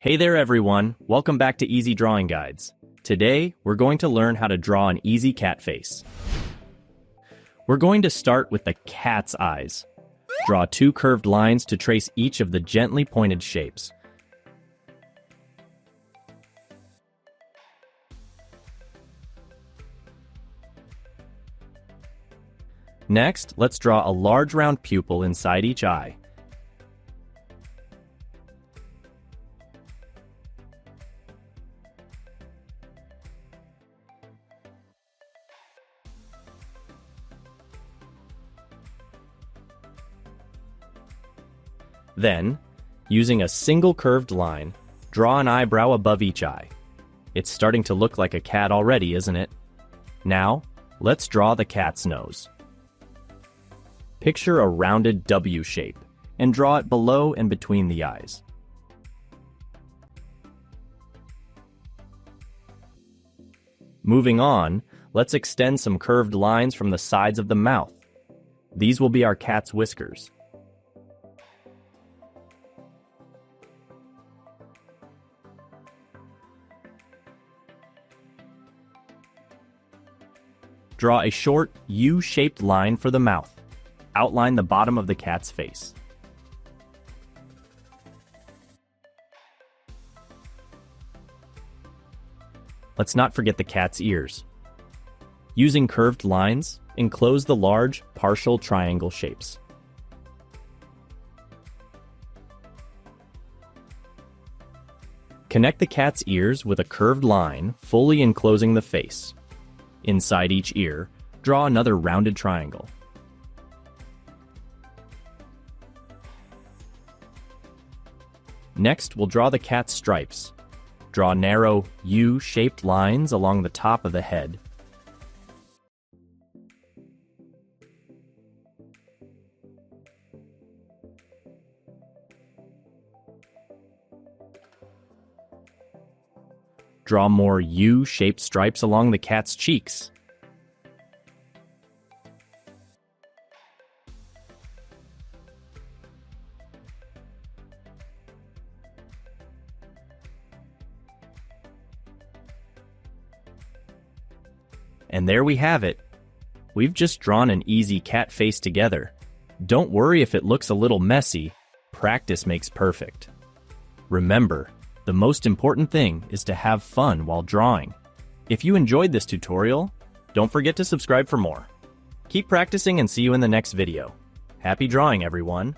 Hey there everyone, welcome back to Easy Drawing Guides. Today, we're going to learn how to draw an easy cat face. We're going to start with the cat's eyes. Draw two curved lines to trace each of the gently pointed shapes. Next, let's draw a large round pupil inside each eye. Then, using a single curved line, draw an eyebrow above each eye. It's starting to look like a cat already, isn't it? Now, let's draw the cat's nose. Picture a rounded W shape and draw it below and between the eyes. Moving on, let's extend some curved lines from the sides of the mouth. These will be our cat's whiskers. Draw a short U-shaped line for the mouth. Outline the bottom of the cat's face. Let's not forget the cat's ears. Using curved lines, enclose the large, partial triangle shapes. Connect the cat's ears with a curved line, fully enclosing the face. Inside each ear, draw another rounded triangle. Next, we'll draw the cat's stripes. Draw narrow U-shaped lines along the top of the head. Draw more U-shaped stripes along the cat's cheeks. And there we have it. We've just drawn an easy cat face together. Don't worry if it looks a little messy. Practice makes perfect. Remember, the most important thing is to have fun while drawing. If you enjoyed this tutorial, don't forget to subscribe for more. Keep practicing and see you in the next video. Happy drawing, everyone!